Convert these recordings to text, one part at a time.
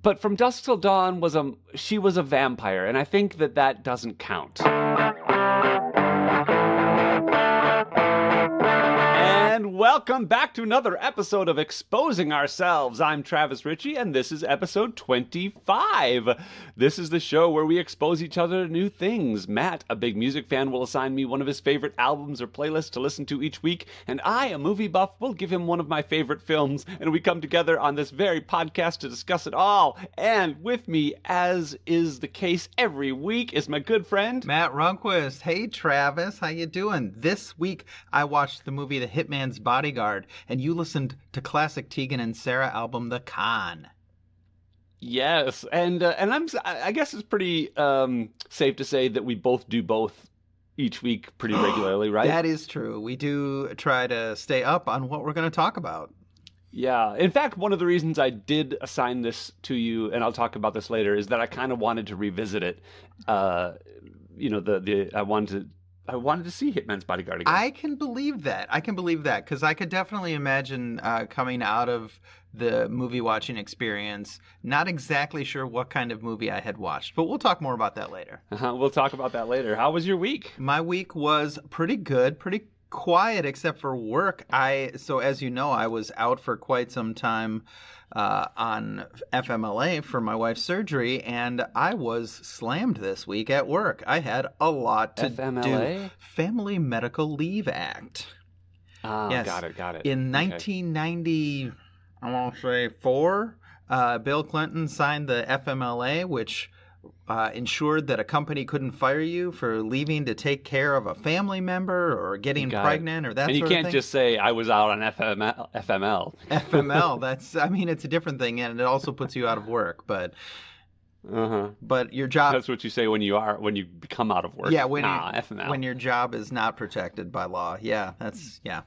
but From Dusk Till Dawn she was a vampire, and I think that doesn't count. And welcome back to another episode of Exposing Ourselves. I'm Travis Ritchie, and this is episode 25. This is the show where we expose each other to new things. Matt, a big music fan, will assign me one of his favorite albums or playlists to listen to each week, and I, a movie buff, will give him one of my favorite films, and we come together on this very podcast to discuss it all. And with me, as is the case every week, is my good friend Matt Runquist. Hey, Travis, how you doing? This week, I watched the movie The Hitman's Bodyguard, and you listened to classic Tegan and Sara album, The Con. Yes, and I guess it's pretty safe to say that we both do both each week pretty regularly, right? That is true. We do try to stay up on what we're going to talk about. Yeah. In fact, one of the reasons I did assign this to you, and I'll talk about this later, is that I kind of wanted to revisit it. I wanted to see Hitman's Bodyguard again. I can believe that. Because I could definitely imagine coming out of the movie watching experience, not exactly sure what kind of movie I had watched. But we'll talk more about that later. We'll talk about that later. How was your week? My week was pretty good, pretty quiet except for work. So as you know, I was out for quite some time on FMLA for my wife's surgery, and I was slammed this week at work. I had a lot to FMLA? do. Family Medical Leave Act. Yes. Got it. In 1990, I want to say 4, Bill Clinton signed the FMLA, which ensured that a company couldn't fire you for leaving to take care of a family member or getting pregnant or that sort of thing. And you can't just say, I was out on FML. FML, it's a different thing, and it also puts you out of work, but your job... That's what you say when you become out of work. Yeah, FML. When your job is not protected by law. Yeah, yeah.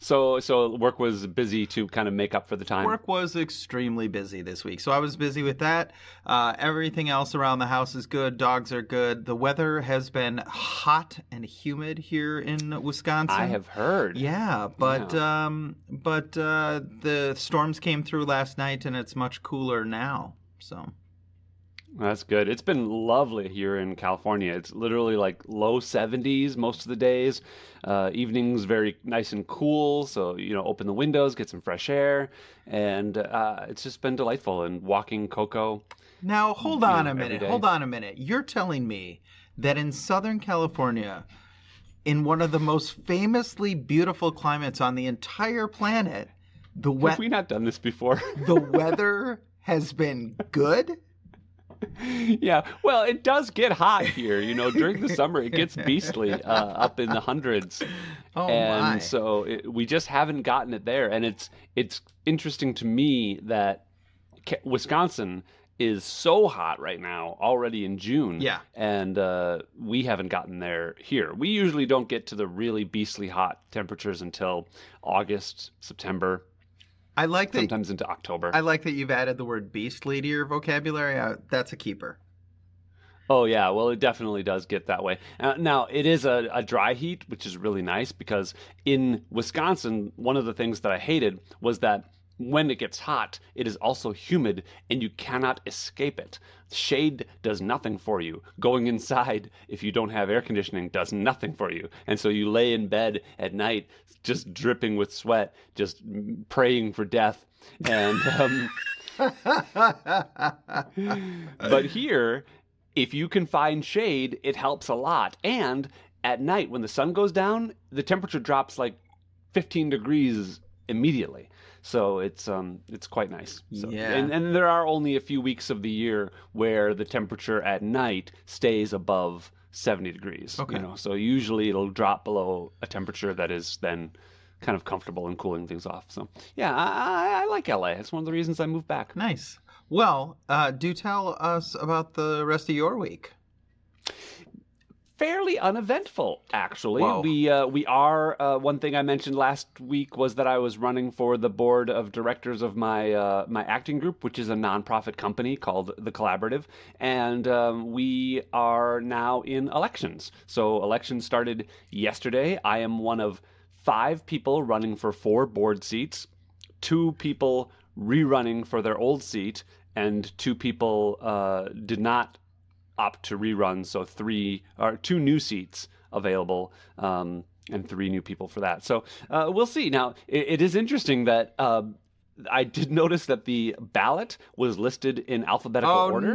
So work was busy to kind of make up for the time? Work was extremely busy this week. So I was busy with that. Everything else around the house is good. Dogs are good. The weather has been hot and humid here in Wisconsin. I have heard. Yeah, but the storms came through last night, and it's much cooler now. So... That's good. It's been lovely here in California. It's literally like low 70s most of the days. Evenings very nice and cool. So, open the windows, get some fresh air. And it's just been delightful. And walking Coco. Now, hold on a minute. You're telling me that in Southern California, in one of the most famously beautiful climates on the entire planet, have we not done this before? The weather has been good? Yeah, well, it does get hot here. During the summer, it gets beastly up in the hundreds. Oh, and my. So we just haven't gotten it there. And it's interesting to me that Wisconsin is so hot right now, already in June. Yeah. And we haven't gotten there here. We usually don't get to the really beastly hot temperatures until August, September. I like that. Sometimes into October. I like that you've added the word beastly to your vocabulary. That's a keeper. Oh, yeah. Well, it definitely does get that way. Now, it is a dry heat, which is really nice because in Wisconsin, one of the things that I hated was that when it gets hot, it is also humid and you cannot escape it. Shade does nothing for you. Going inside, if you don't have air conditioning, does nothing for you. And so you lay in bed at night, just dripping with sweat, just praying for death. And but here, if you can find shade, it helps a lot. And at night, when the sun goes down, the temperature drops like 15 degrees immediately. So it's quite nice. So, yeah. And there are only a few weeks of the year where the temperature at night stays above 70 degrees. Okay. So usually it'll drop below a temperature that is then kind of comfortable and cooling things off. So yeah, I like LA. It's one of the reasons I moved back. Nice. Well, do tell us about the rest of your week. Fairly uneventful, actually. Whoa. We are one thing I mentioned last week was that I was running for the board of directors of my my acting group, which is a nonprofit company called The Collaborative, and we are now in elections. So elections started yesterday. I am one of 5 people running for 4 board seats, 2 people rerunning for their old seat, and 2 people did not opt to rerun, so two new seats available, and 3 new people for that. So we'll see. Now, it is interesting that I did notice that the ballot was listed in alphabetical Oh order,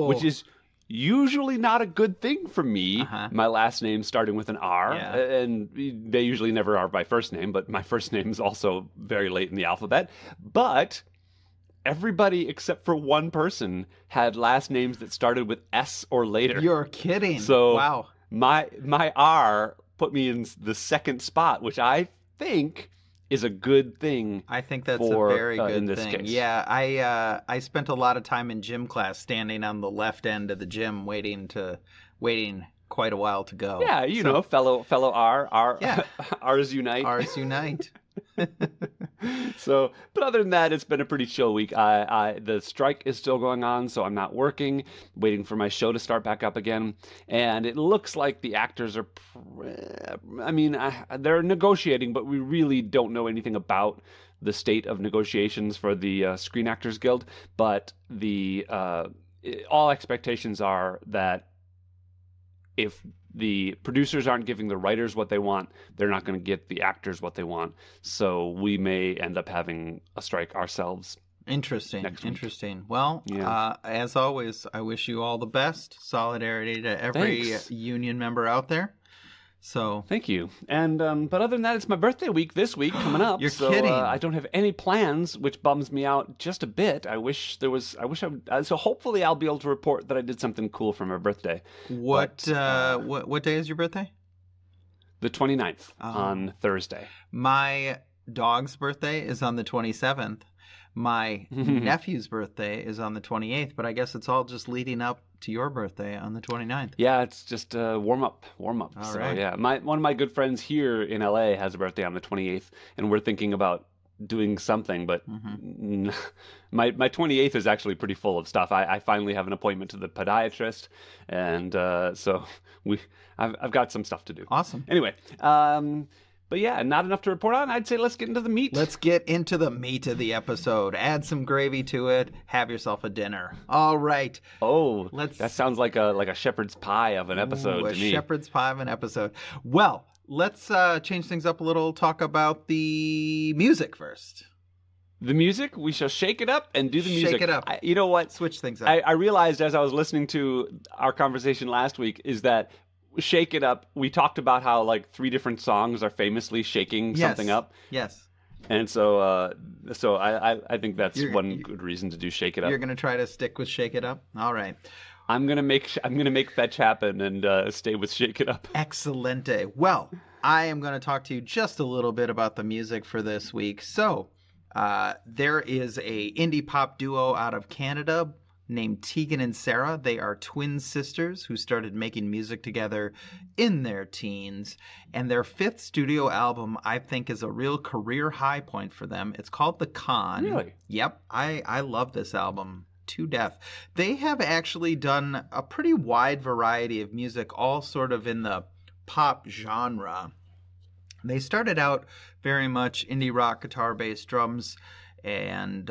which no. is usually not a good thing for me. Uh-huh. My last name starting with an R, Yeah. and they usually never are by first name, but my first name is also very late in the alphabet. But everybody except for one person had last names that started with S or later. You're kidding. So wow. my R put me in the second spot, which I think is a good thing. I think that's for, a very good in this thing. case. Yeah, I spent a lot of time in gym class standing on the left end of the gym waiting quite a while to go. Yeah, you know, fellow R, Yeah. R's unite. Ours unite. So, but other than that, it's been a pretty chill week. The strike is still going on, so I'm not working, waiting for my show to start back up again. And it looks like the actors are, they're negotiating, but we really don't know anything about the state of negotiations for the Screen Actors Guild. But all expectations are that if the producers aren't giving the writers what they want, they're not going to get the actors what they want. So we may end up having a strike ourselves. Interesting. Next week. Interesting. Well, Yeah. as always, I wish you all the best. Solidarity to every Thanks. union member out there. So Thank you. And but other than that, it's my birthday week this week coming up. You're so, kidding. I don't have any plans, which bums me out just a bit. I wish I would. So hopefully I'll be able to report that I did something cool for my birthday. what But, what day is your birthday? The 29th Oh. on Thursday. My dog's birthday is on the 27th. My nephew's birthday is on the 28th, but I guess it's all just leading up to your birthday on the 29th. Yeah, it's just warm up. All So right. yeah, one of my good friends here in LA has a birthday on the 28th, and we're thinking about doing something. But my 28th is actually pretty full of stuff. I finally have an appointment to the podiatrist, and so I've got some stuff to do. Awesome. Anyway, but yeah, not enough to report on. I'd say let's get into the meat. Let's get into the meat of the episode. Add some gravy to it. Have yourself a dinner. All right. Oh, Let's- that sounds like a shepherd's pie of an episode Ooh, to me. A shepherd's pie of an episode. Well, let's change things up a little. Talk about the music first. The music, we shall shake it up and do the music. Shake it up. You know what? Switch things up. I realized as I was listening to our conversation last week is that Shake It Up, we talked about how like 3 different songs are famously shaking Yes. something up. Yes. And so I think that's You're- one good reason to do Shake It Up. You're going to try to stick with Shake It Up? All right. I'm going to make fetch happen and stay with Shake It Up. Excelente. Well, I am going to talk to you just a little bit about the music for this week. So, there is a indie pop duo out of Canada named Tegan and Sara. They are twin sisters who started making music together in their teens. And their 5th studio album, I think, is a real career high point for them. It's called The Con. Really? Yep. I love this album to death. They have actually done a pretty wide variety of music, all sort of in the pop genre. They started out very much indie rock, guitar, bass, drums, and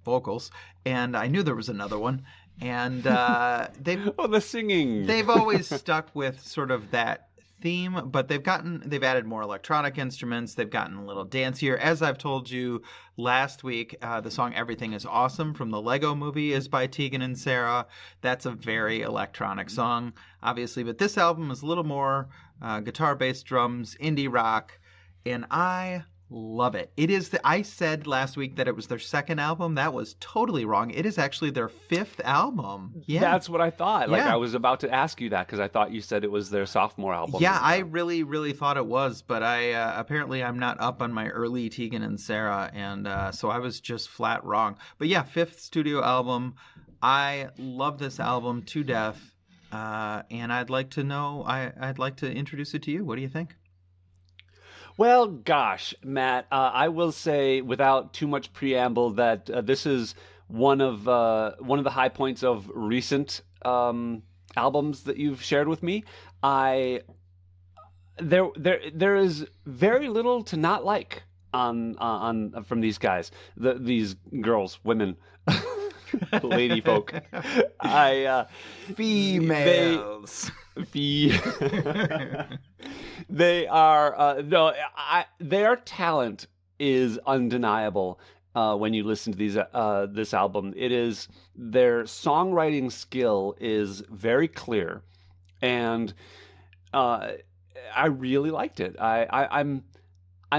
vocals. And I knew there was another one. And they've Oh, the singing. they've always stuck with sort of that theme, but they've added more electronic instruments. They've gotten a little dancier. As I've told you last week, the song "Everything Is Awesome" from the Lego Movie is by Tegan and Sara. That's a very electronic song, obviously, but this album is a little more guitar, bass, drums, indie rock, and I love it. I said last week that it was their 2nd album. That was totally wrong. It is actually their 5th album. Yeah. That's what I thought. Like Yeah. I was about to ask you that because I thought you said it was their sophomore album. Yeah, I really, really thought it was, but apparently I'm not up on my early Tegan and Sara, and so I was just flat wrong. But yeah, 5th studio album. I love this album to death, and I'd like to introduce it to you. What do you think? Well, gosh, Matt, I will say without too much preamble that this is one of the high points of recent albums that you've shared with me. There is very little to not like on from these guys, these girls, women. Lady folk. I they Females. the they are no I their talent is undeniable when you listen to this album. It is their songwriting skill is very clear, and uh, I really liked it. I'm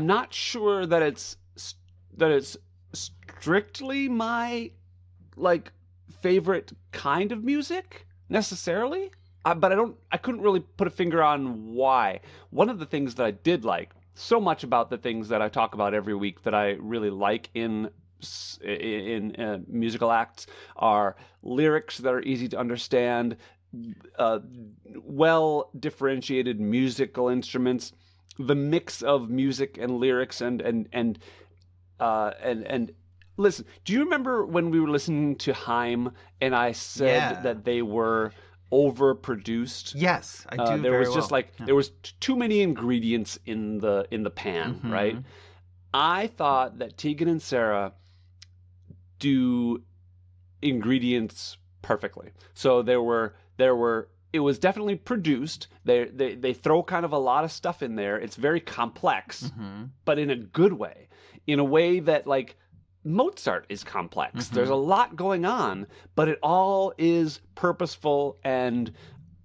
not sure that it's strictly my like favorite kind of music necessarily. But I couldn't really put a finger on why. One of the things that I did like so much about the things that I talk about every week that I really like in musical acts are lyrics that are easy to understand, uh, well differentiated musical instruments, the mix of music and lyrics and listen, do you remember when we were listening to Haim and I said Yeah. that they were overproduced? Yes, I do There very was just well. like Yeah. there was too many ingredients in the pan, right? Hmm. I thought that Tegan and Sara do ingredients perfectly. So there were it was definitely produced. They throw kind of a lot of stuff in there. It's very complex, Hmm. but in a good way, in a way that like Mozart is complex. There's a Hmm. lot going on, but it all is purposeful and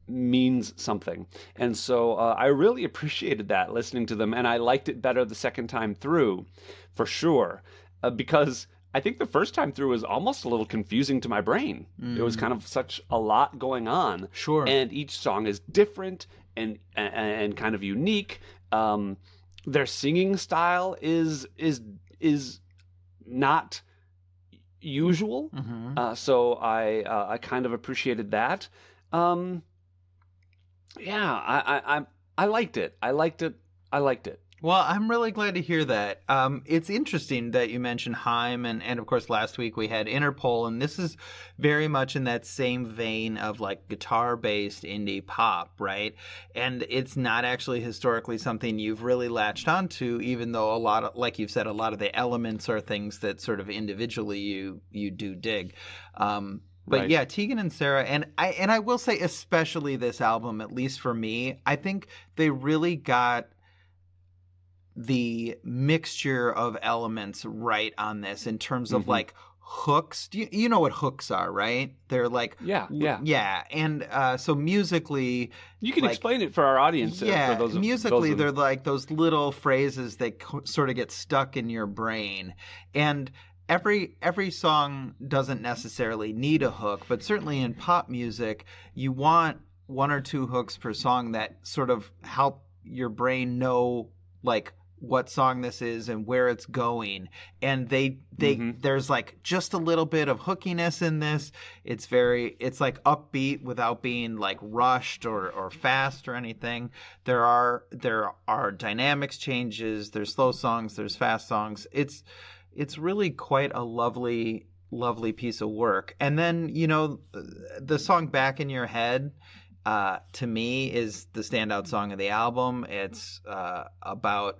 means something. And so I really appreciated that listening to them, and I liked it better the second time through, for sure, because I think the first time through was almost a little confusing to my brain. It was Mm. kind of such a lot going on, Sure. and each song is different and kind of unique. Their singing style is not usual, Hmm. so I kind of appreciated that. Um, yeah, I liked it. I liked it. I liked it. Well, I'm really glad to hear that. It's interesting that you mentioned Haim, and of course, last week we had Interpol, and this is very much in that same vein of like guitar based indie pop, right? And it's not actually historically something you've really latched onto, even though a lot of, like you've said, a lot of the elements are things that sort of individually you do dig. But Right. yeah, Tegan and Sara, and I will say, especially this album, at least for me, I think they really got the mixture of elements right on this in terms of Hmm. like hooks. You know what hooks are, right? They're like, Yeah, yeah. yeah. And so musically, You can like, explain it for our audience, for yeah, those musically, of they're like those little phrases that sort of get stuck in your brain. And every song doesn't necessarily need a hook, but certainly in pop music, you want one or two hooks per song that sort of help your brain know like what song this is and where it's going. And hmm there's like just a little bit of hookiness in this. It's like upbeat without being like rushed or fast or anything. There are dynamics changes, there's slow songs, there's fast songs. It's really quite a lovely piece of work. And then, the song Back in Your Head, to me, is the standout song of the album. It's about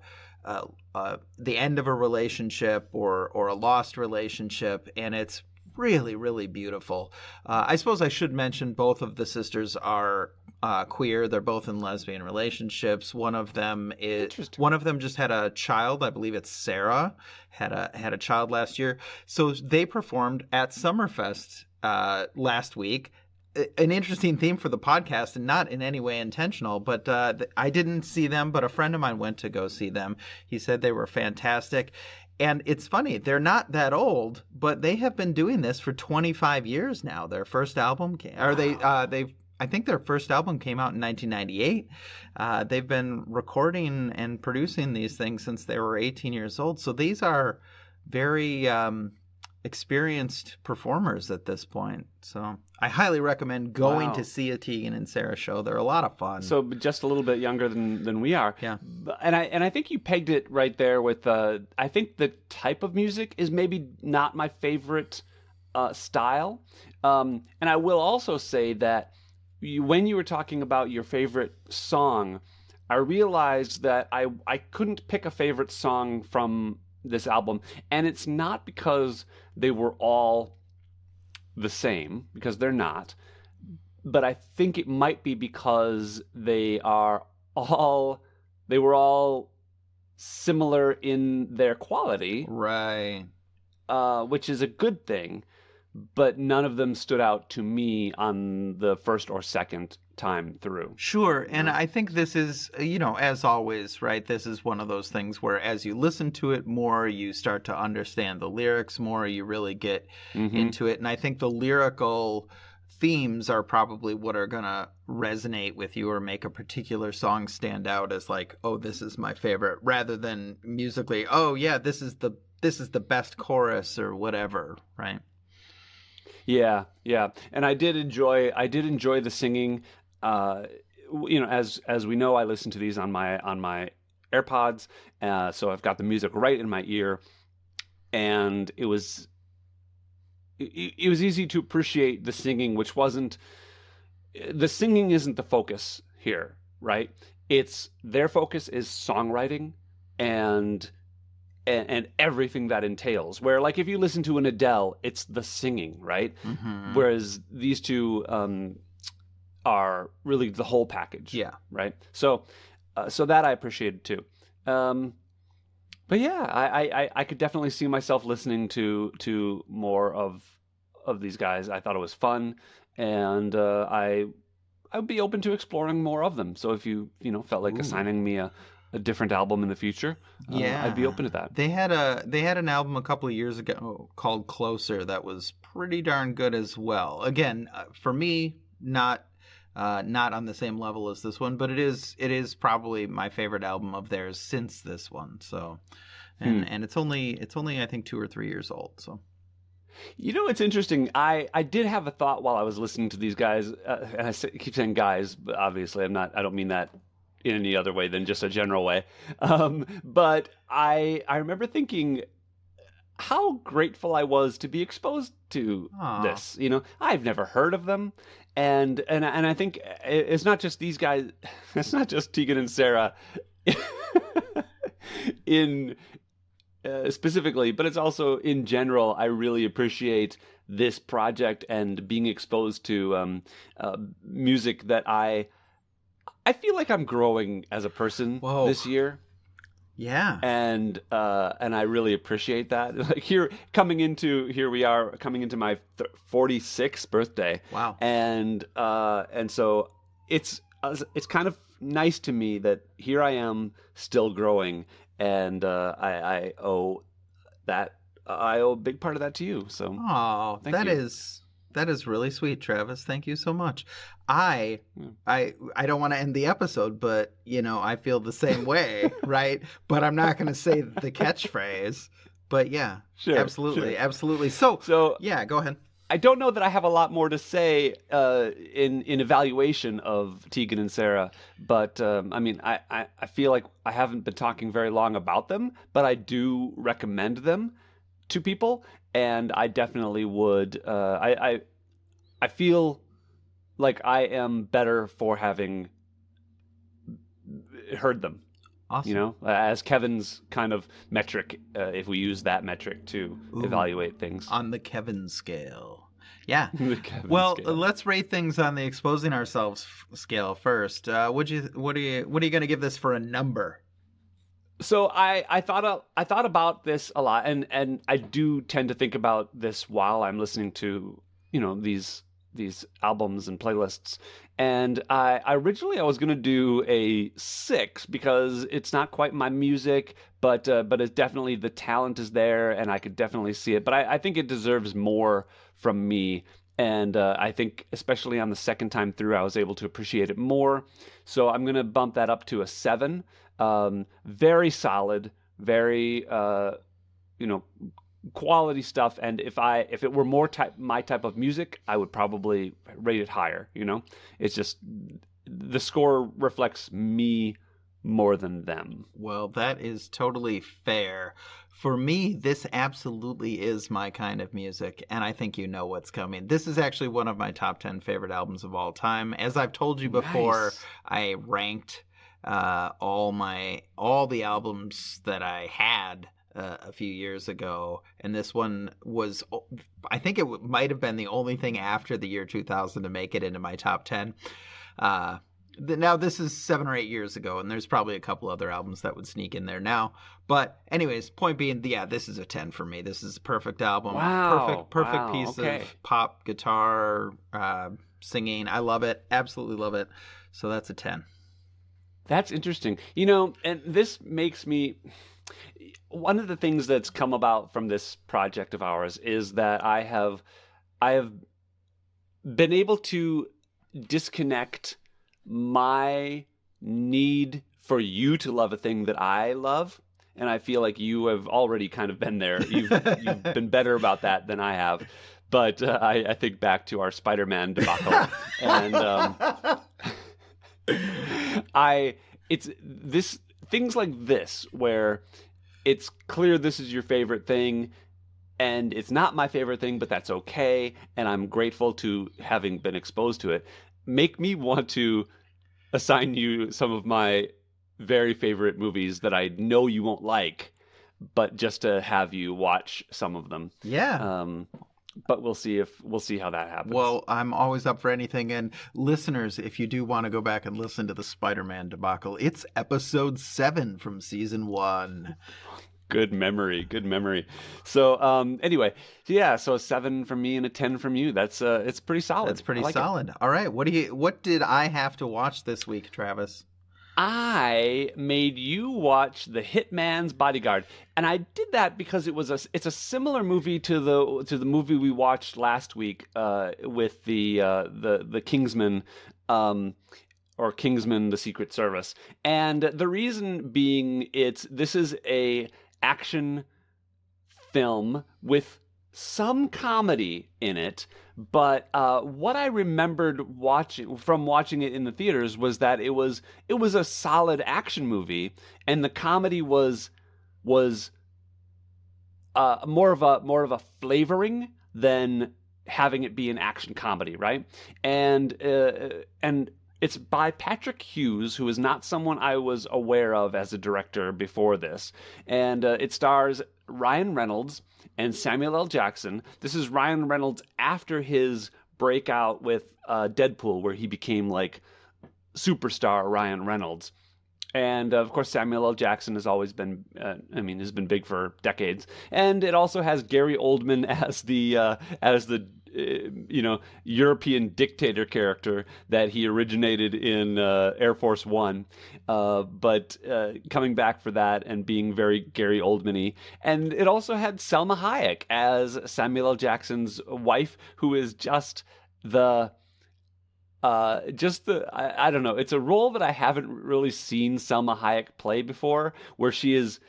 the end of a relationship or a lost relationship, and it's really, really beautiful. I suppose I should mention both of the sisters are queer. They're both in lesbian relationships. Interesting. One of them just had a child. I believe it's Sarah had a child last year. So they performed at Summerfest last week. An interesting theme for the podcast, and not in any way intentional, but I didn't see them, but a friend of mine went to go see them. He said they were fantastic. And it's funny, they're not that old, but they have been doing this for 25 years now. Their first album came, or Wow. they've I think their first album came out in 1998. They've been recording and producing these things since they were 18 years old. So these are very experienced performers at this point. So I highly recommend going to Wow. see a Tegan and Sara show. They're a lot of fun. So just a little bit younger than we are. Yeah. And I think you pegged it right there with I think the type of music is maybe not my favorite style. And I will also say that when you were talking about your favorite song, I realized that I couldn't pick a favorite song from this album, and it's not because they were all the same because they're not, but I think it might be because they were all similar in their quality, Right. which is a good thing, but none of them stood out to me on the first or second time through. Sure. You And know? I think this is, as always, right? This is one of those things where as you listen to it more, you start to understand the lyrics more, you really get Mm-hmm. into it. And I think the lyrical themes are probably what are going to resonate with you or make a particular song stand out as like, oh, this is my favorite, rather than musically, oh yeah, this is the best chorus or whatever, right? Yeah, yeah, and I did enjoy the singing. Uh, as we know, I listen to these on my AirPods, so I've got the music right in my ear, and it was easy to appreciate the singing, which wasn't the singing isn't the focus here, right? It's their focus is songwriting and and everything that entails. Where like if you listen to an Adele, it's the singing, right? Mm-hmm. Whereas these two are really the whole package, Yeah. right? So that I appreciated too. Um, but yeah, I could definitely see myself listening to more of these guys. I thought it was fun, and I would be open to exploring more of them. So if you felt like Ooh. assigning me a different album in the future, I'd be Yeah. open to that. They had an album a couple of years ago called Closer that was pretty darn good as well. Again, for me, not on the same level as this one, but it is probably my favorite album of theirs since this one. So, Hmm. and it's only I think 2 or 3 years old. So, It's interesting. I did have a thought while I was listening to these guys, and keep saying guys, but obviously I'm not. I don't mean that in any other way than just a general way. But I remember thinking how grateful I was to be exposed to oh, this. I've never heard of them, and I think it's not just these guys. It's not just Tegan and Sara in specifically, but it's also in general. I really appreciate this project and being exposed to music that I feel like I'm growing as a person whoa, this year, yeah, and I really appreciate that. Like here we are coming into my 46th birthday, wow. and so it's kind of nice to me that here I am still growing, and I owe a big part of that to you. So Oh, thank that you. is that is really sweet, Travis. Thank you so much. I Yeah. I don't want to end the episode, but I feel the same way, right? But I'm not going to say the catchphrase. But yeah, Sure, absolutely, sure. absolutely. So, So yeah, go ahead. I don't know that I have a lot more to say in evaluation of Tegan and Sara, but I mean, I feel like I haven't been talking very long about them, but I do recommend them to people, and I definitely would. I feel like I am better for having heard them. Awesome. As Kevin's kind of metric, if we use that metric to Ooh, evaluate things. on the Kevin scale. Yeah. The Kevin Well, scale. let's rate things on the exposing ourselves scale first. What are you going to give this for a number? So I thought about this a lot, and I do tend to think about this while I'm listening to these albums and playlists. And I originally I was gonna do a 6 because it's not quite my music, but it's definitely the talent is there, and I could definitely see it. But I think it deserves more from me. And I think, especially on the second time through, I was able to appreciate it more. So I'm going to bump that up to a 7. Very solid, very you know quality stuff. And if it were more my type of music, I would probably rate it higher. It's just the score reflects me more than them. Well, that is totally fair. For me, this absolutely is my kind of music, and I think you know what's coming. This is actually one of my top 10 favorite albums of all time. As I've told you before, Nice. I ranked all the albums that I had a few years ago, and this one was, I think it might have been the only thing after the year 2000 to make it into my top 10. Now this is 7 or 8 years ago, and there's probably a couple other albums that would sneak in there now. But anyways, point being, yeah, this is a 10 for me. This is a perfect album, Wow. perfect Wow. piece Okay. of pop guitar, singing. I love it, absolutely love it. So that's a 10. That's interesting. And this makes me. One of the things that's come about from this project of ours is that I have been able to disconnect my need for you to love a thing that I love. And I feel like you have already kind of been there. You've been better about that than I have. But I think back to our Spider-Man debacle, and it's this things like this where it's clear this is your favorite thing, and it's not my favorite thing, but that's okay, and I'm grateful to having been exposed to it. Make me want to assign you some of my very favorite movies that I know you won't like, but just to have you watch some of them. Yeah. But we'll see how that happens. Well, I'm always up for anything. And listeners, if you do want to go back and listen to the Spider-Man debacle, it's episode 7 from season 1. Good memory. So anyway, so a 7 from me and a 10 from you. That's it's pretty solid. That's pretty like solid. it. All right. What did I have to watch this week, Travis? I made you watch The Hitman's Bodyguard, and I did that because it's a similar movie to the movie we watched last week with the Kingsman, or Kingsman: The Secret Service. And the reason being, this is a action film with some comedy in it, but what I remembered watching it in the theaters was that it was a solid action movie, and the comedy was more of a flavoring than having it be an action comedy, right? And it's by Patrick Hughes, who is not someone I was aware of as a director before this, and it stars Ryan Reynolds and Samuel L. Jackson. This is Ryan Reynolds after his breakout with Deadpool, where he became like superstar Ryan Reynolds. And of course, Samuel L. Jackson has always been, has been big for decades. And it also has Gary Oldman as the European dictator character that he originated in Air Force One, but coming back for that and being very Gary Oldman-y. And it also had Selma Hayek as Samuel L. Jackson's wife, who is I don't know. It's a role that I haven't really seen Selma Hayek play before, where she is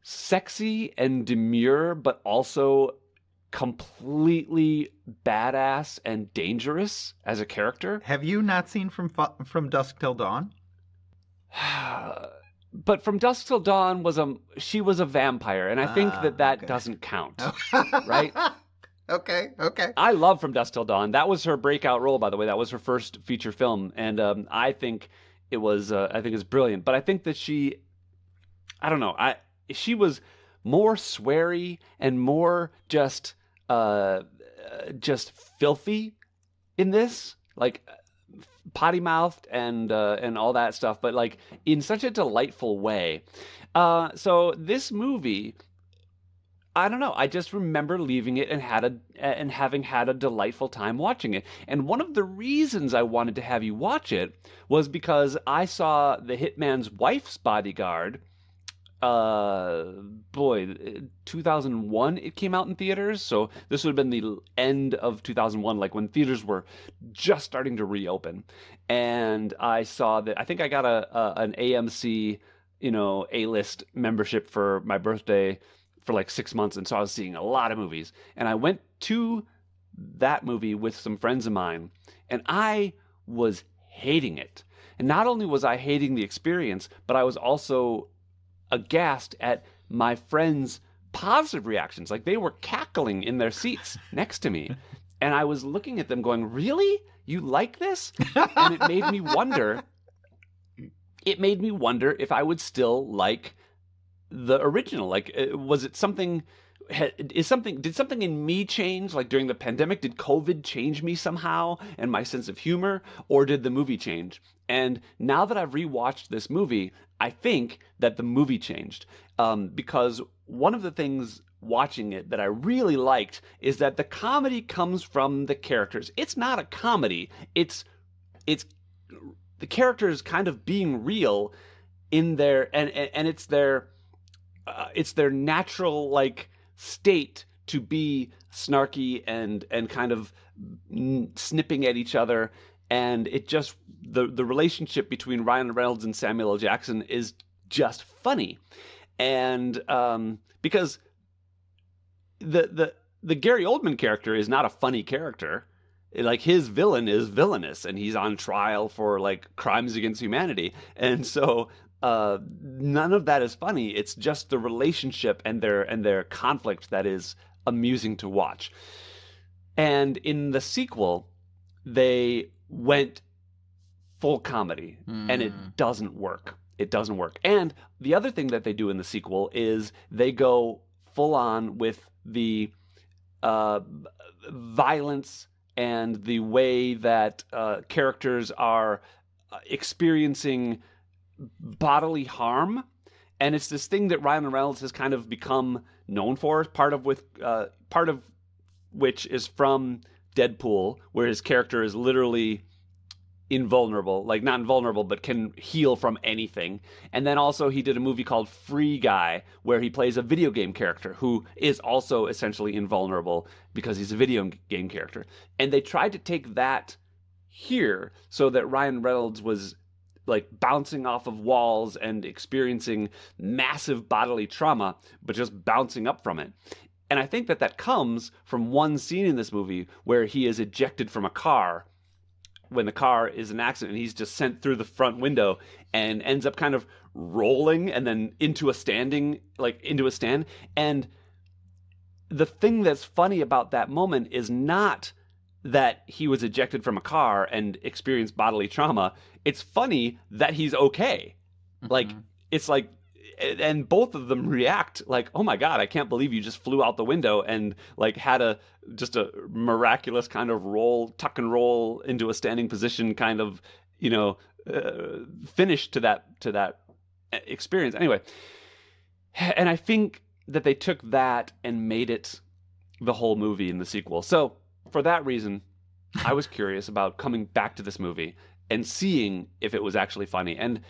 sexy and demure, but also completely badass and dangerous as a character. Have you not seen From Dusk Till Dawn? But From Dusk Till Dawn she was a vampire, and I think that okay. doesn't count, right? Okay. I love From Dusk Till Dawn. That was her breakout role, by the way. That was her first feature film, and I think it's brilliant. But I think that she was more sweary and more just filthy in this, like potty mouthed and all that stuff, but like in such a delightful way. So this movie, I don't know. I just remember leaving it and having had a delightful time watching it. And one of the reasons I wanted to have you watch it was because I saw The Hitman's Wife's Bodyguard. 2001 it came out in theaters, so this would have been the end of 2001, like when theaters were just starting to reopen. And I saw that, I think I got an AMC A-list membership for my birthday for like 6 months, and so I was seeing a lot of movies, and I went to that movie with some friends of mine, and I was hating it. And not only was I hating the experience, but I was also aghast at my friends' positive reactions. Like, they were cackling in their seats next to me. And I was looking at them going, really? You like this? And it made me wonder if I would still like the original? Like, was it something? Did something in me change? Like during the pandemic, did COVID change me somehow and my sense of humor, or did the movie change? And now that I've rewatched this movie, I think that the movie changed, because one of the things watching it that I really liked is that the comedy comes from the characters. It's not a comedy. It's the characters kind of being real in their and it's their natural like state to be snarky and kind of snipping at each other, and it just the relationship between Ryan Reynolds and Samuel L. Jackson is just funny, and because the Gary Oldman character is not a funny character. Like his villain is villainous, and he's on trial for like crimes against humanity, and so none of that is funny. It's just the relationship and their conflict that is amusing to watch. And in the sequel, they went full comedy, and it doesn't work. It doesn't work. And the other thing that they do in the sequel is they go full on with the violence and the way that characters are experiencing bodily harm, and it's this thing that Ryan Reynolds has kind of become known for. Part of which is from Deadpool, where his character is literally invulnerable, like not invulnerable, but can heal from anything. And then also he did a movie called Free Guy, where he plays a video game character who is also essentially invulnerable because he's a video game character. And they tried to take that here so that Ryan Reynolds was like bouncing off of walls and experiencing massive bodily trauma, but just bouncing up from it. And I think that that comes from one scene in this movie where he is ejected from a car when the car is an accident, and he's just sent through the front window and ends up kind of rolling and then into a stand. And the thing that's funny about that moment is not that he was ejected from a car and experienced bodily trauma. It's funny that he's okay. Like, it's like, and both of them react like, oh my God, I can't believe you just flew out the window and like had just a miraculous kind of tuck and roll into a standing position kind of, finish to that experience. Anyway, and I think that they took that and made it the whole movie in the sequel. So for that reason, I was curious about coming back to this movie and seeing if it was actually funny. And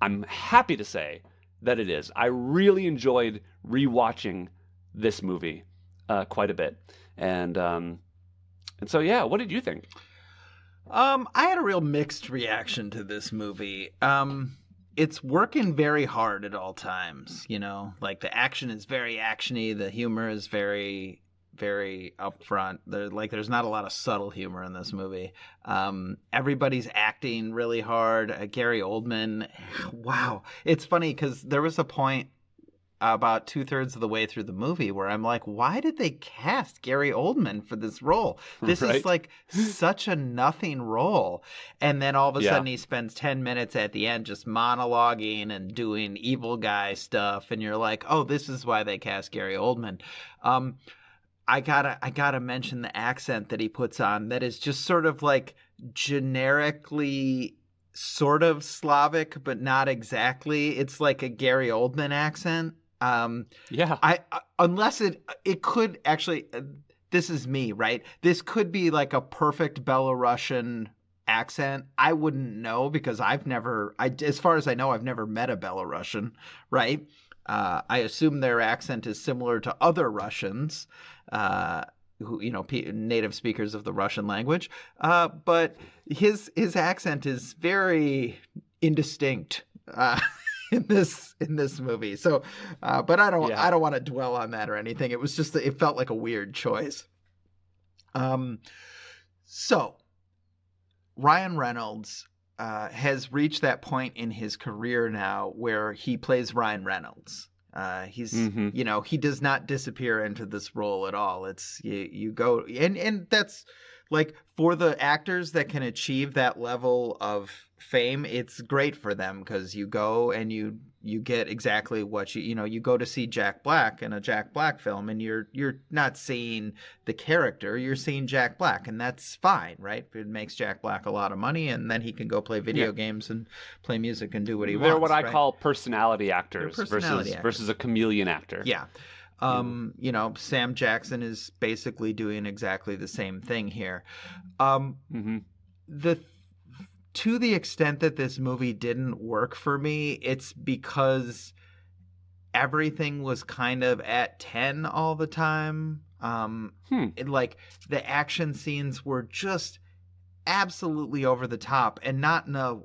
I'm happy to say that it is. I really enjoyed rewatching this movie quite a bit. And so, yeah, what did you think? I had a real mixed reaction to this movie. It's working very hard at all times, like the action is very actiony. The humor is very, very upfront. There's not a lot of subtle humor in this movie. Everybody's acting really hard. Gary Oldman, wow. It's funny because there was a point about 2/3 of the way through the movie where I'm like, why did they cast Gary Oldman for this role? This is like such a nothing role. And then all of a sudden he spends 10 minutes at the end just monologuing and doing evil guy stuff. And you're like, oh, this is why they cast Gary Oldman. I gotta mention the accent that he puts on that is just sort of like generically sort of Slavic, but not exactly. It's like a Gary Oldman accent. Unless it could actually, this is me, right? This could be like a perfect Belarusian accent. I wouldn't know because as far as I know, I've never met a Belarusian, right? I assume their accent is similar to other Russians, who native speakers of the Russian language. But his accent is very indistinct in this movie. So, but I don't want to dwell on that or anything. It was just it felt like a weird choice. So Ryan Reynolds has reached that point in his career now where he plays Ryan Reynolds. He's, he does not disappear into this role at all. It's you go and that's like for the actors that can achieve that level of fame, it's great for them because you go and you get exactly what you go to see Jack Black in a Jack Black film, and you're not seeing the character, you're seeing Jack Black, and that's fine, right? It makes Jack Black a lot of money, and then he can go play video games and play music and do what he wants. They're what I right? call personality actors, personality versus a chameleon actor. Yeah. Sam Jackson is basically doing exactly the same thing here. The To the extent that this movie didn't work for me, it's because everything was kind of at 10 all the time. Like the action scenes were just absolutely over the top, and not in a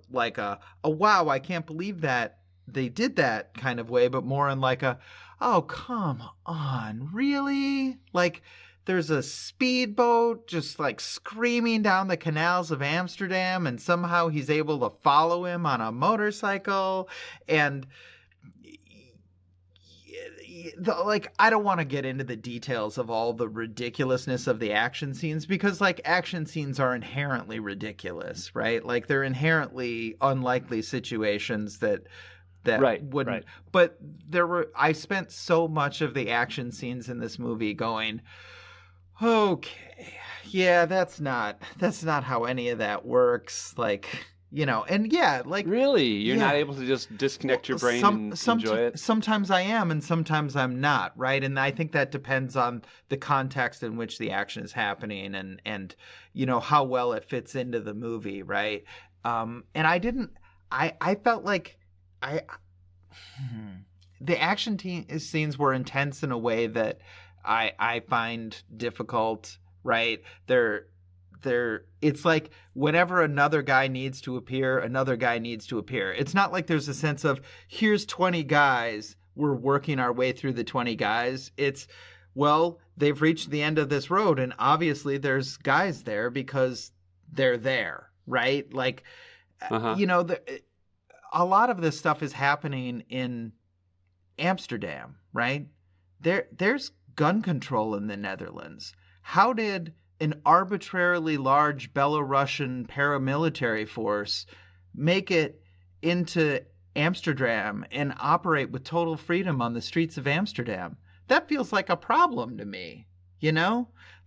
wow, I can't believe that they did that kind of way, but more in like a, oh, come on, really? Like, there's a speedboat just like screaming down the canals of Amsterdam, and somehow he's able to follow him on a motorcycle. And I don't want to get into the details of all the ridiculously of the action scenes, because like action scenes are inherently ridiculous, right? Like they're inherently unlikely situations that wouldn't. Right. But I spent so much of the action scenes in this movie going, okay, yeah, that's not how any of that works. Like, and yeah, like really, you're not able to just disconnect your brain and enjoy it. Sometimes I am, and sometimes I'm not, right? And I think that depends on the context in which the action is happening, and how well it fits into the movie, right? And I felt like the action scenes were intense in a way that I find difficult, right? It's like whenever another guy needs to appear, another guy needs to appear. It's not like there's a sense of, here's 20 guys, we're working our way through the 20 guys. It's, well, they've reached the end of this road, and obviously there's guys there because they're there, right? Like, a lot of this stuff is happening in Amsterdam, right? There's gun control in the Netherlands. How did an arbitrarily large Belarusian paramilitary force make it into Amsterdam and operate with total freedom on the streets of Amsterdam? That feels like a problem to me,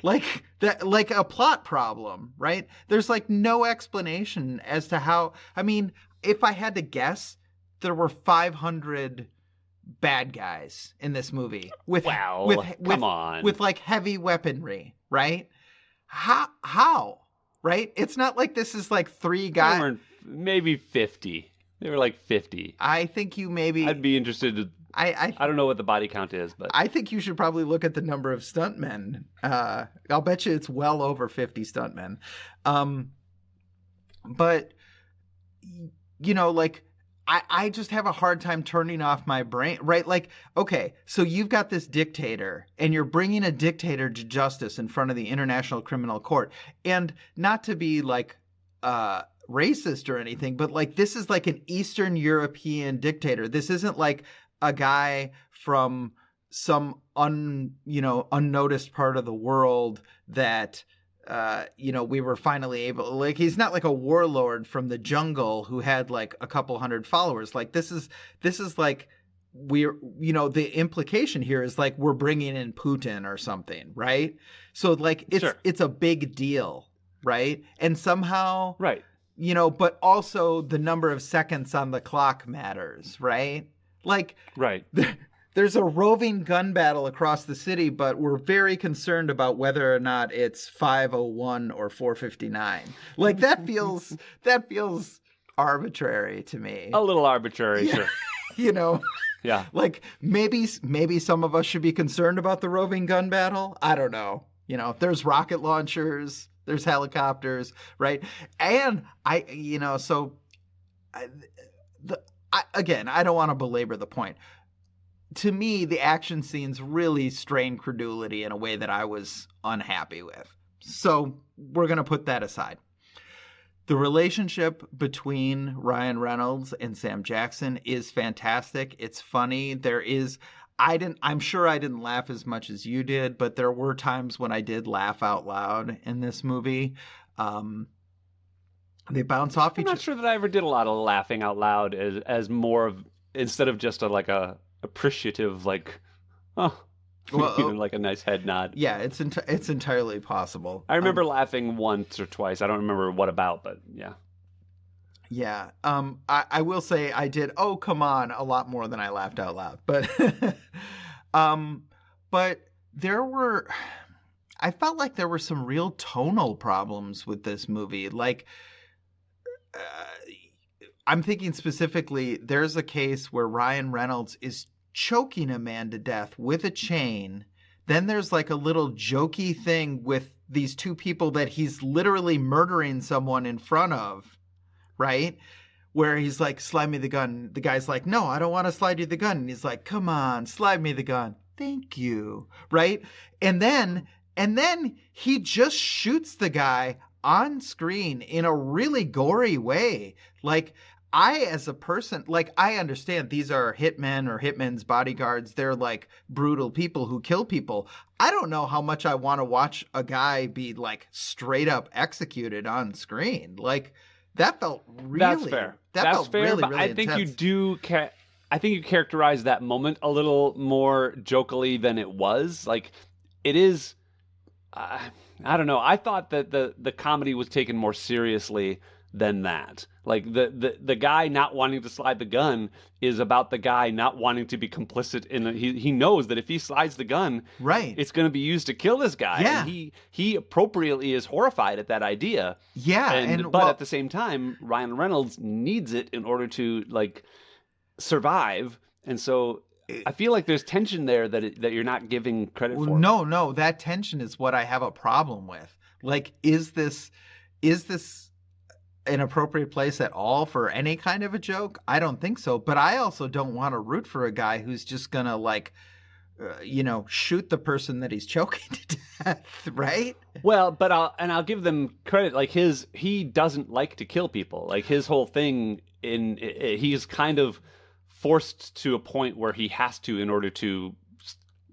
like that, like a plot problem, right? There's like no explanation as to how. I mean, if I had to guess, there were 500 bad guys in this movie with like heavy weaponry, right? How? Right? It's not like this is like 3 guys. There were maybe 50. They were like 50. I think you maybe. I'd be interested to. I don't know what the body count is, but I think you should probably look at the number of stuntmen. I'll bet you it's well over 50 stuntmen. But like, I just have a hard time turning off my brain, right? Like, okay, so you've got this dictator, and you're bringing a dictator to justice in front of the International Criminal Court. And not to be like racist or anything, but like, this is like an Eastern European dictator. This isn't like a guy from some unnoticed part of the world that we were finally able, like, he's not like a warlord from the jungle who had like a couple hundred followers. Like, this is like, we're, the implication here is like we're bringing in Putin or something, right? So like it's a big deal, right? And somehow, right, but also the number of seconds on the clock matters, right? Like, right. There's a roving gun battle across the city, but we're very concerned about whether or not it's 5:01 or 4:59. Like, that feels arbitrary to me. A little arbitrary, sure. Yeah. Like, maybe some of us should be concerned about the roving gun battle. I don't know. There's rocket launchers, there's helicopters, right? And again, I don't want to belabor the point. To me, the action scenes really strain credulity in a way that I was unhappy with. So we're going to put that aside. The relationship between Ryan Reynolds and Sam Jackson is fantastic. It's funny. I'm sure I didn't laugh as much as you did, but there were times when I did laugh out loud in this movie. Um, they bounce off I'm each not sure that I ever did a lot of laughing out loud as more of instead of just a appreciative like, oh, well, like a nice head nod. yeah, it's entirely possible. I remember laughing once or twice. I don't remember what about, but yeah. Yeah. I will say I did, oh, come on, a lot more than I laughed out loud. But um but there were I felt like there were some real tonal problems with this movie. Like I'm thinking specifically there's a case where Ryan Reynolds is choking a man to death with a chain. Then there's like a little jokey thing with these two people that he's literally murdering someone in front of, right? Where he's like, slide me the gun. The guy's like, no, I don't want to slide you the gun. And he's like, come on, slide me the gun. Thank you. Right? And then he just shoots the guy on screen in a really gory way. Like, I, as a person, like, I understand these are hitmen or hitmen's bodyguards. They're like brutal people who kill people. I don't know how much I want to watch a guy be like straight up executed on screen. Like, that felt really. That's fair. That's fair. Really, but really I think intense. you do. I think you characterize that moment a little more jokily than it was. Like, it is. I don't know. I thought that the comedy was taken more seriously than that. Like the guy not wanting to slide the gun is about the guy not wanting to be complicit in he knows that if he slides the gun, Right. it's going to be used to kill this guy. Yeah. And he appropriately is horrified at that idea. Yeah. But at the same time, Ryan Reynolds needs it in order to like survive. And so I feel like there's tension there that you're not giving credit for. No, that tension is what I have a problem with. Like, is this an appropriate place at all for any kind of a joke? I don't think so. But I also don't want to root for a guy who's just gonna like, shoot the person that he's choking to death, right? Well, but I'll give them credit. Like he doesn't like to kill people. Like his whole thing he's kind of forced to a point where he has to in order to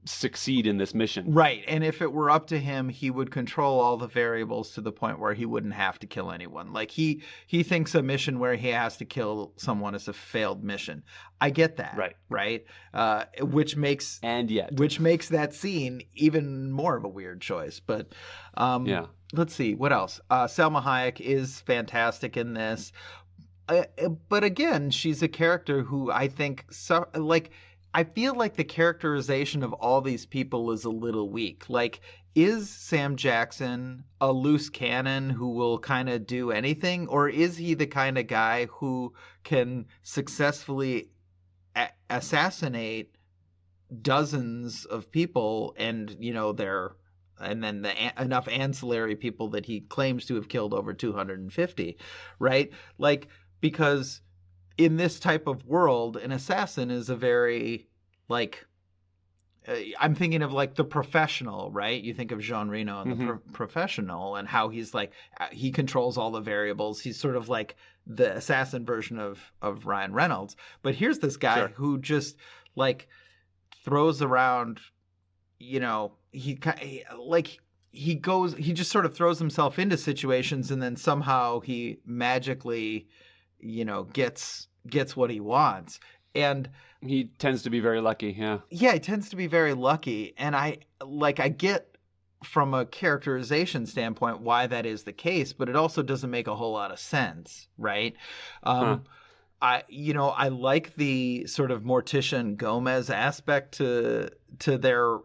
succeed in this mission. Right. And if it were up to him, he would control all the variables to the point where he wouldn't have to kill anyone. Like he thinks a mission where he has to kill someone is a failed mission. I get that. Right. Which makes that scene even more of a weird choice. But yeah. Let's see what else. Salma Hayek is fantastic in this. But again, she's a character who I think I feel like the characterization of all these people is a little weak. Like, is Sam Jackson a loose cannon who will kind of do anything? Or is he the kind of guy who can successfully assassinate dozens of people and, enough ancillary people that he claims to have killed over 250, right? Like, because in this type of world, an assassin is a very, like, I'm thinking of like The Professional, right? You think of Jean Reno and The Professional and how he's like, he controls all the variables. He's sort of like the assassin version of Ryan Reynolds. But here's this guy who just like throws around, he just sort of throws himself into situations and then somehow he magically gets what he wants. And he tends to be very lucky. Yeah, he tends to be very lucky. And I get from a characterization standpoint why that is the case, but it also doesn't make a whole lot of sense, right? I like the sort of Morticia and Gomez aspect to their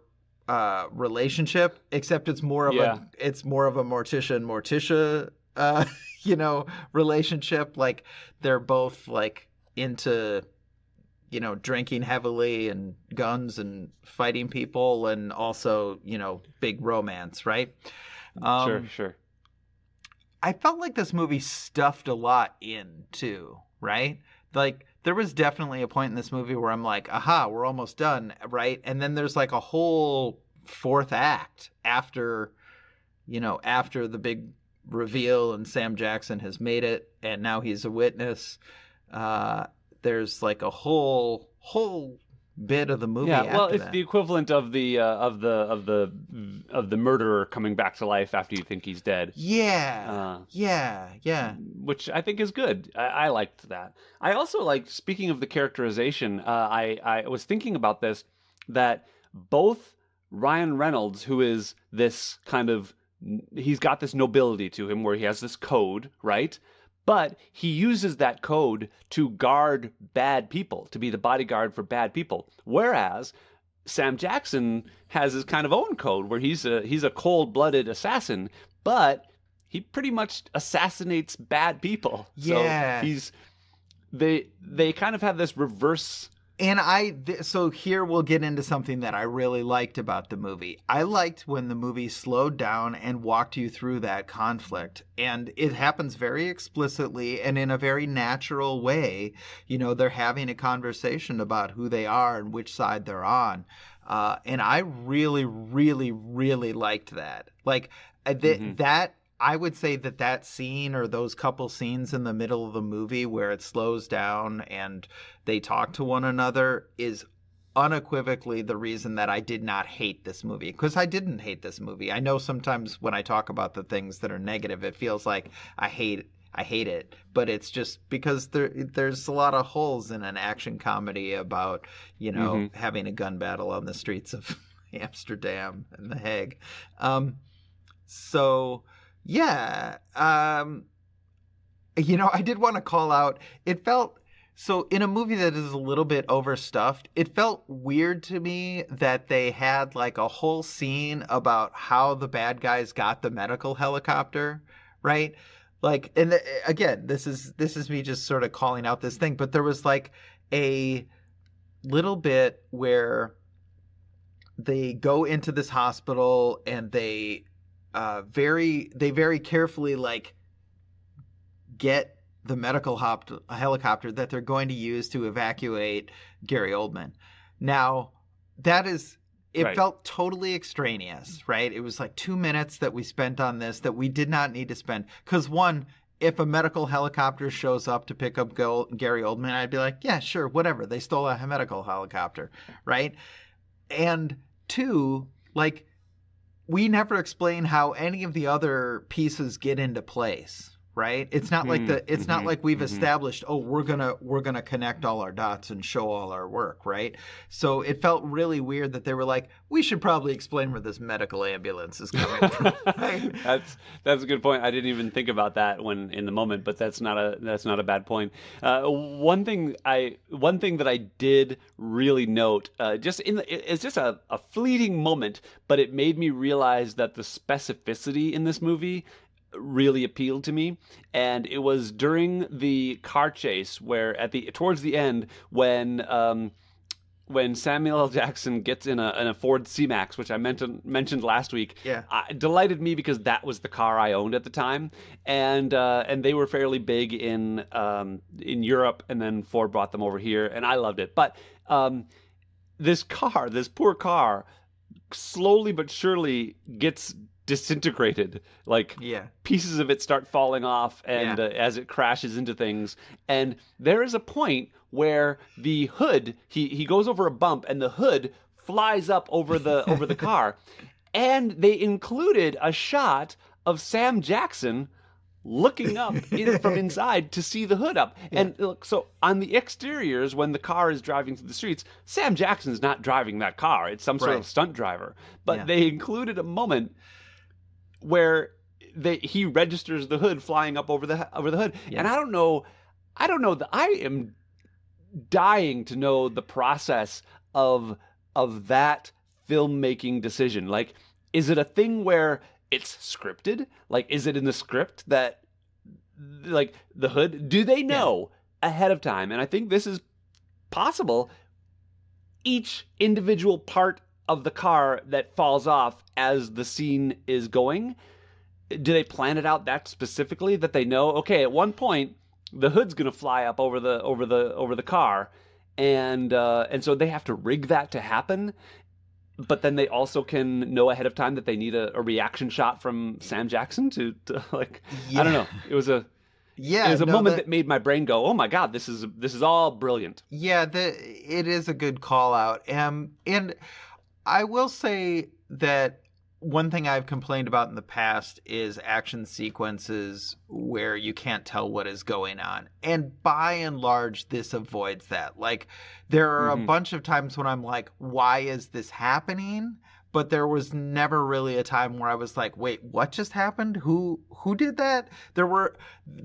relationship, except it's more of a Morticia and Morticia relationship. Like, they're both like into drinking heavily and guns and fighting people and also big romance, right? Sure. I felt like this movie stuffed a lot in too, right? Like, there was definitely a point in this movie where I'm like, aha, we're almost done, right? And then there's like a whole fourth act after the big reveal and Sam Jackson has made it and now he's a witness. There's like a whole bit of the movie Yeah, well, after it's that. the equivalent of the murderer coming back to life after you think he's dead. Yeah, Uh, yeah, yeah. which I think is good. I liked that. I also like, speaking of the characterization, I was thinking about this, that both Ryan Reynolds, who is this kind of, he's got this nobility to him where he has this code, right? But he uses that code to guard bad people, to be the bodyguard for bad people. Whereas Sam Jackson has his kind of own code where he's a cold-blooded assassin, but he pretty much assassinates bad people. So Yeah. they kind of have this reverse. And so here we'll get into something that I really liked about the movie. I liked when the movie slowed down and walked you through that conflict. And it happens very explicitly and in a very natural way. You know, they're having a conversation about who they are and which side they're on. And I really, really, really liked that. Like, that I would say that scene, or those couple scenes in the middle of the movie where it slows down and they talk to one another, is unequivocally the reason that I did not hate this movie. Because I didn't hate this movie. I know sometimes when I talk about the things that are negative, it feels like I hate it, but it's just because there's a lot of holes in an action comedy about, you know, having a gun battle on the streets of Amsterdam and The Hague. So yeah, you know, I did want to call out, it felt, so in a movie that is a little bit overstuffed, it felt weird to me that they had like a whole scene about how the bad guys got the medical helicopter, right? Like, and again, this is me just sort of calling out this thing, but there was like a little bit where they go into this hospital and they very carefully like get the medical helicopter that they're going to use to evacuate Gary Oldman. Now, it Right. felt totally extraneous, right? It was like 2 minutes that we spent on this that we did not need to spend. Because one, if a medical helicopter shows up to pick up Gary Oldman, I'd be like, yeah, sure, whatever. They stole a medical helicopter, right? And two, like, we never explain how any of the other pieces get into place, right? It's not like not like we've established, oh, we're gonna connect all our dots and show all our work, right? So it felt really weird that they were like, we should probably explain where this medical ambulance is coming from. Right? That's a good point. I didn't even think about that when in the moment, but that's not a bad point. One thing that I did really note, it's just a fleeting moment, but it made me realize that the specificity in this movie really appealed to me, and it was during the car chase where towards the end when Samuel L. Jackson gets in a Ford C-Max, which I mentioned last week. Yeah. It delighted me because that was the car I owned at the time, and they were fairly big in Europe, and then Ford brought them over here, and I loved it. But this poor car, slowly but surely gets disintegrated. Like, Yeah. pieces of it start falling off, and as it crashes into things. And there is a point where the hood, he goes over a bump, and the hood flies up over the car. And they included a shot of Sam Jackson looking up from inside to see the hood up. Yeah. And look, so on the exteriors, when the car is driving through the streets, Sam Jackson's not driving that car. It's some sort of stunt driver. But they included a moment where he registers the hood flying up over the hood. Yeah. And I don't know that I am dying to know the process of that filmmaking decision. Like, is it a thing where it's scripted? Like, is it in the script that, like, the hood, do they know ahead of time? And I think this is possible. Each individual part of the car that falls off as the scene is going, do they plan it out that specifically that they know, okay, at one point the hood's going to fly up over the car, and so they have to rig that to happen, but then they also can know ahead of time that they need a reaction shot from Sam Jackson to like, I don't know. It Yeah, was a no, moment that made my brain go, "Oh my God, this is all brilliant." yeah, it is a good call out. And I will say that one thing I've complained about in the past is action sequences where you can't tell what is going on. And by and large, this avoids that. Like, there are a Hmm. bunch of times when I'm like, why is this happening? But there was never really a time where I was like, wait, what just happened? Who did that?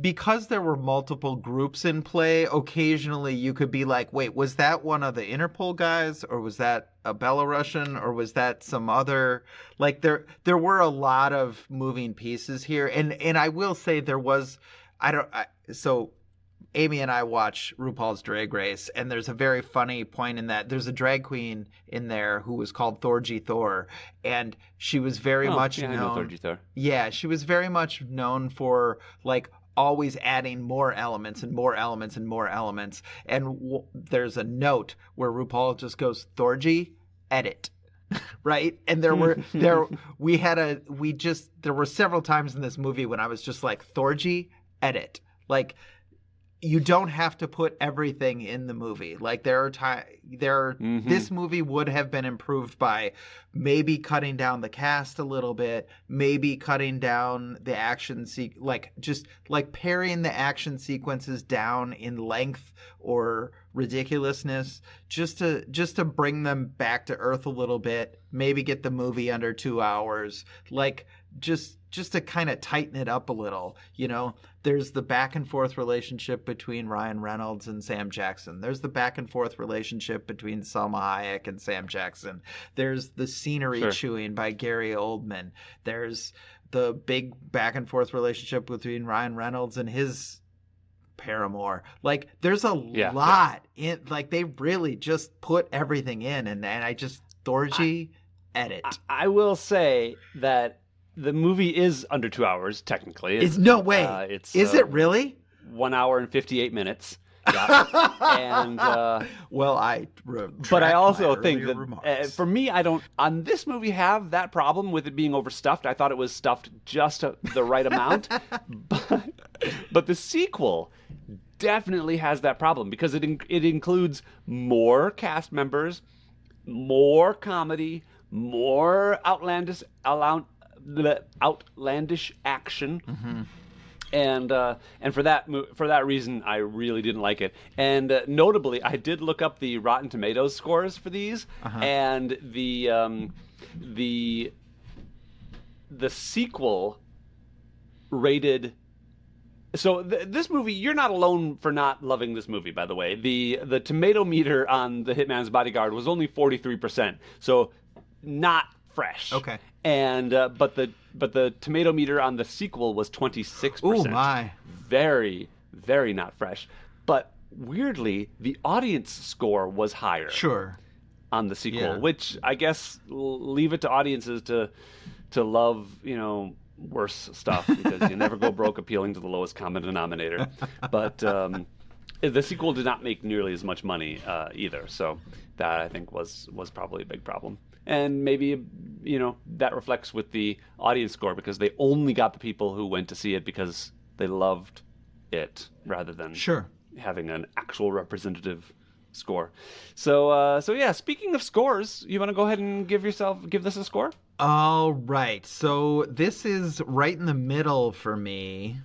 Because there were multiple groups in play, occasionally you could be like, wait, was that one of the Interpol guys, or was that a Belarusian, or was that some other, like, there were a lot of moving pieces here. And I will say there was, so Amy and I watch RuPaul's Drag Race, and there's a very funny point in that there's a drag queen in there who was called Thorgy Thor, and she was very Oh, much yeah, I know known. Thorgy Thor. Yeah, she was very much known for like always adding more elements and more elements and more elements. And there's a note where RuPaul just goes, Thorgy, edit. Right? And there were several times in this movie when I was just like, Thorgy, edit. Like, you don't have to put everything in the movie. Like, this movie would have been improved by maybe cutting down the cast a little bit, maybe cutting down the action just like paring the action sequences down in length or ridiculousness, just to bring them back to earth a little bit, maybe get the movie under 2 hours, like just to kind of tighten it up a little. There's the back and forth relationship between Ryan Reynolds and Sam Jackson. There's the back and forth relationship between Salma Hayek and Sam Jackson. There's the scenery chewing by Gary Oldman. There's the big back and forth relationship between Ryan Reynolds and his paramour. Like, there's a lot in, like, they really just put everything in, and I just, Thorgy, edit. I will say that the movie is under 2 hours, technically. It's no way. Is it really? 1 hour and 58 minutes. Yeah. And well, but I also think that for me, I don't on this movie have that problem with it being overstuffed. I thought it was stuffed just the right amount, but the sequel definitely has that problem because it includes more cast members, more comedy, more outlandish action. Mm-hmm. And for that reason, I really didn't like it. And notably, I did look up the Rotten Tomatoes scores for these, and the sequel rated. So this movie, you're not alone for not loving this movie, by the way. The tomato meter on The Hitman's Bodyguard was only 43%, so not fresh. Okay. And but the tomato meter on the sequel was 26%. Oh my! Very, very not fresh. But weirdly, the audience score was higher. Sure. On the sequel, which I guess leave it to audiences to love, worse stuff because you never go broke appealing to the lowest common denominator. But the sequel did not make nearly as much money either, so that I think was probably a big problem. And maybe, that reflects with the audience score because they only got the people who went to see it because they loved it rather than having an actual representative score. So yeah, speaking of scores, you want to go ahead and give this a score? All right. So this is right in the middle for me.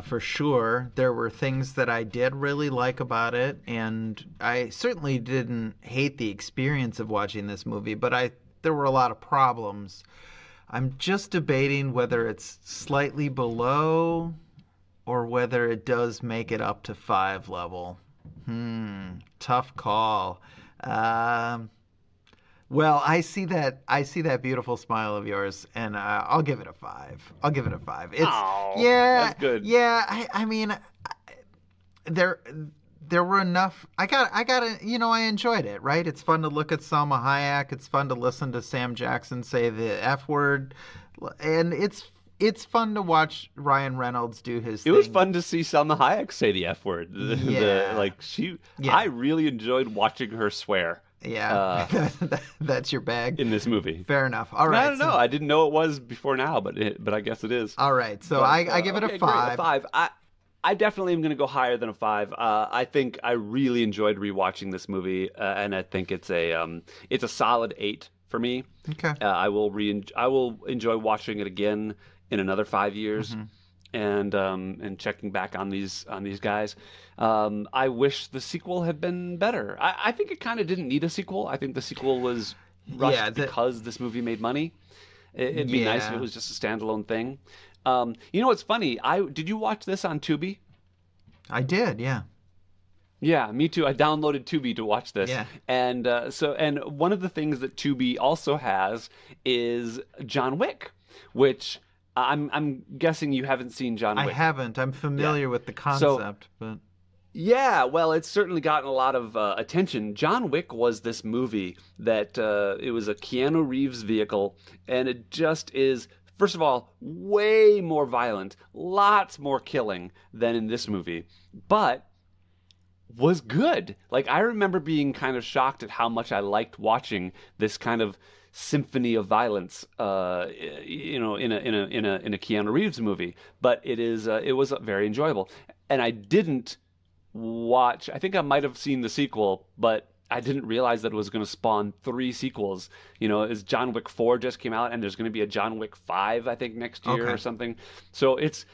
For sure, there were things that I did really like about it, and I certainly didn't hate the experience of watching this movie, but there were a lot of problems. I'm just debating whether it's slightly below or whether it does make it up to 5 level. Tough call. Well, I see that beautiful smile of yours, and I'll give it a 5. It's that's good. Yeah, I mean, there were enough. I enjoyed it. Right? It's fun to look at Salma Hayek. It's fun to listen to Sam Jackson say the F word, and it's fun to watch Ryan Reynolds do his thing. It was fun to see Salma Hayek say the F word. I really enjoyed watching her swear. Yeah, that's your bag in this movie. Fair enough. All right. I don't know. I didn't know it was before now, but I guess it is. All right. So I give it a 5. Great, a 5. I definitely am going to go higher than a 5. I think I really enjoyed rewatching this movie, and I think it's a solid 8 for me. Okay. I will enjoy watching it again in another 5 years, Hmm. and checking back on these guys. I wish the sequel had been better. I think it kind of didn't need a sequel. I think the sequel was Yeah. rushed because this movie made money. It'd be nice if it Yeah. was just a standalone thing. You know what's funny? I did you watch this on Tubi? I did. Yeah. Yeah, me too. I downloaded Tubi to watch this, Yeah. and and one of the things that Tubi also has is John Wick, which I'm guessing you haven't seen John I Wick. haven't. I'm Yeah. familiar with the So concept, but yeah, well, it's certainly gotten a lot of attention. John Wick was this movie that it was a Keanu Reeves vehicle, and it just is, first of all, way more violent, lots more killing than in this movie, but was good. Like, I remember being kind of shocked at how much I liked watching this kind of symphony of violence, in a Keanu Reeves movie. But it was very enjoyable, and I didn't watch. I think I might have seen the sequel, but I didn't realize that it was going to spawn 3 sequels. Is John Wick 4 just came out, and there's going to be a John Wick 5, I think, next year okay. or something. So it's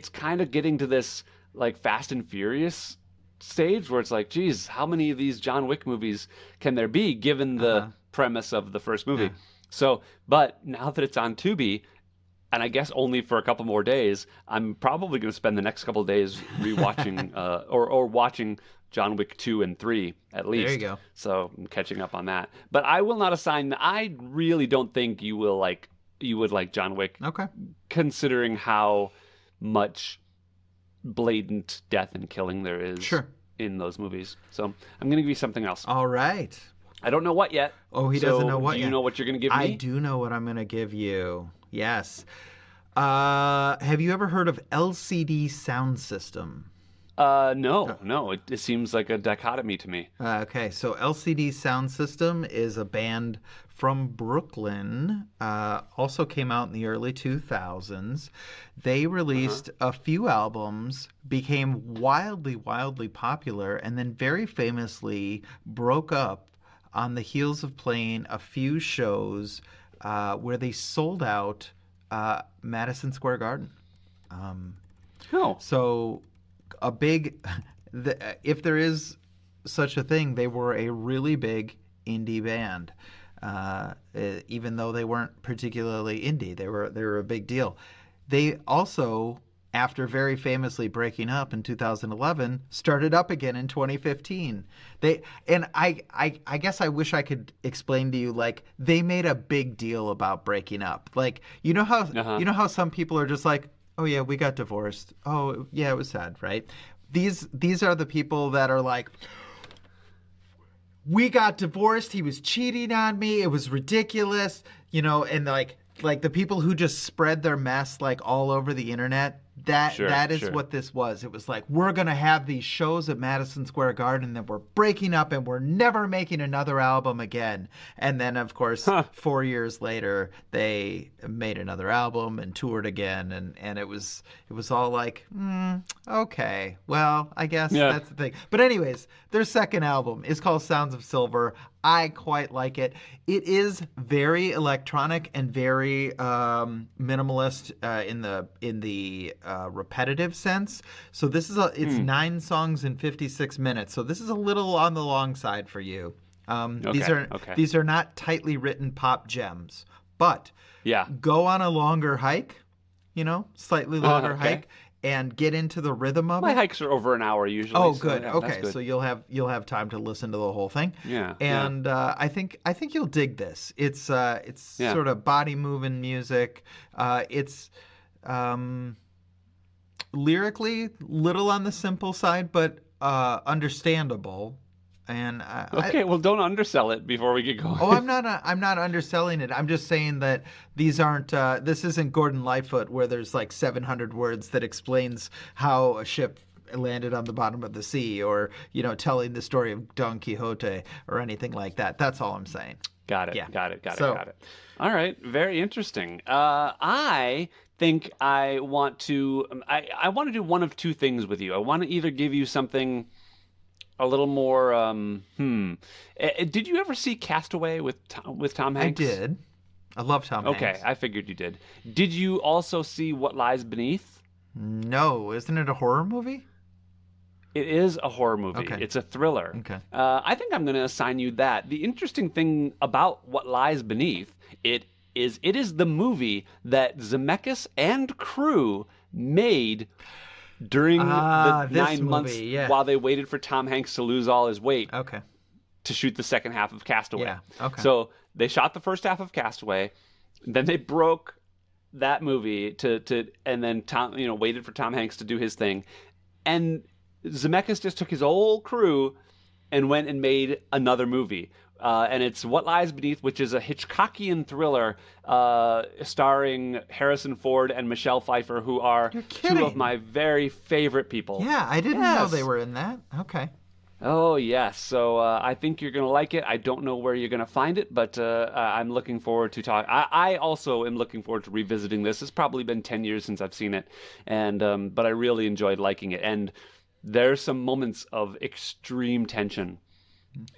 kind of getting to this like Fast and Furious stage where it's like, geez, how many of these John Wick movies can there be given the Uh-huh. premise of the first Yeah. movie? So, but now that it's on Tubi, and I guess only for a couple more days, I'm probably going to spend the next couple of days rewatching or watching John Wick 2 and 3 at There you least. go. So I'm catching up on that. But I will not assign. I really don't think you would like John Wick, Okay. considering how much blatant death and killing there is Sure. in those movies. So I'm going to give you something else. All right. I don't know what yet. Oh, he So doesn't know what do you yet. know what you're going to give I me? do know what I'm going to give you. Yes. Have you ever heard of LCD Sound System? No. It seems like a dichotomy to me. Okay, so LCD Sound System is a band from Brooklyn. Also came out in the early 2000s. They released a few albums, became wildly, wildly popular, and then very famously broke up on the heels of playing a few shows where they sold out Madison Square Garden. Oh, So a big, if there is such a thing, they were a really big indie band. Even though they weren't particularly indie, they were a big deal. They also, after very famously breaking up in 2011, started up again in 2015. I guess I wish I could explain to you, like, they made a big deal about breaking up. Like, you know how some people are just like, oh yeah, we got divorced. Oh yeah, it was sad, right? These are the people that are like, we got divorced. He was cheating on me. It was ridiculous, and like the people who just spread their mess like all over the internet. That is what this was. It was like, we're gonna have these shows at Madison Square Garden, and we're breaking up, and we're never making another album again. And then, of course, 4 years later, they made another album and toured again, and it was all like, okay, well, I guess that's the thing. But anyways, their second album is called Sounds of Silver. I quite like it. It is very electronic and very minimalist in the repetitive sense. So this is it's 9 songs in 56 minutes. So this is a little on the long side for you. These are not tightly written pop gems, but go on a longer hike, slightly longer hike, and get into the rhythm of my it. hikes are over an hour usually. Oh, so, good. yeah, Okay, that's good. so you'll have time to listen to the whole thing. Yeah, And I think you'll dig this. It's sort of body moving music. It's lyrically little on the simple side, but understandable. And Okay, well, don't undersell it before we get going. Oh, I'm not underselling it. I'm just saying that these aren't. This isn't Gordon Lightfoot, where there's like 700 words that explains how a ship landed on the bottom of the sea, or telling the story of Don Quixote or anything like that. That's all I'm saying. Got it. Yeah. Got it. Got it. So Got it. All right. Very interesting. I think I want to. I want to do one of two things with you. I want to either give you something a little more. Did you ever see Castaway with Tom I Hanks? did. I love Tom Okay, Hanks. I figured you did. Did you also see What Lies Beneath? No, isn't it a horror movie? It is a horror movie. Okay. It's a thriller. Okay. I think I'm going to assign you that. The interesting thing about What Lies Beneath, it is the movie that Zemeckis and crew made during the this 9 movie, months yeah. while they waited for Tom Hanks to lose all his weight Okay. to shoot the second half of Castaway. Yeah. Okay. So they shot the first half of Castaway, then they broke that movie and then Tom, waited for Tom Hanks to do his thing, and Zemeckis just took his whole crew and went and made another movie. And it's What Lies Beneath, which is a Hitchcockian thriller starring Harrison Ford and Michelle Pfeiffer, who are You're two kidding. of my very favorite people. Yeah, I didn't know Yes. they were in that. Okay. Oh, yes. So I think you're going to like it. I don't know where you're going to find it, but I'm looking forward to talk. I also am looking forward to revisiting this. It's probably been 10 years since I've seen it, and but I really enjoyed liking it. And there's some moments of extreme tension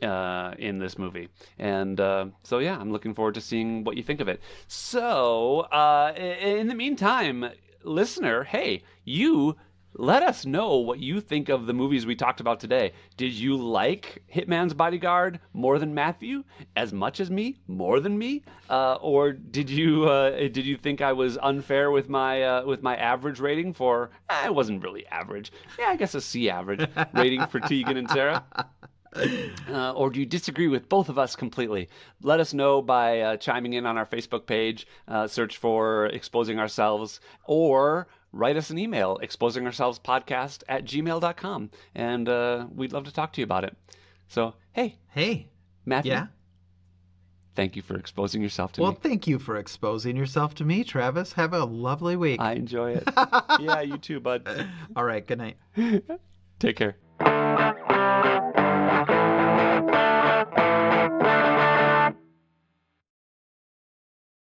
in this movie. And so, yeah, I'm looking forward to seeing what you think of it. So in the meantime, listener, hey, you let us know what you think of the movies we talked about today. Did you like Hitman's Bodyguard more than Matthew? As much as me? More than me? Or did you think I was unfair with my average rating for? It wasn't really average. Yeah, I guess a C average rating for Tegan and Sara. Or do you disagree with both of us completely? Let us know by chiming in on our Facebook page. Search for Exposing Ourselves, or write us an email, exposingourselvespodcast@gmail.com, and we'd love to talk to you about it. So, hey, Matthew, Yeah. thank you for exposing yourself to Well, me. thank you for exposing yourself to me, Travis. Have a lovely week. I enjoy it. Yeah, you too, bud. All right. Good night. Take care.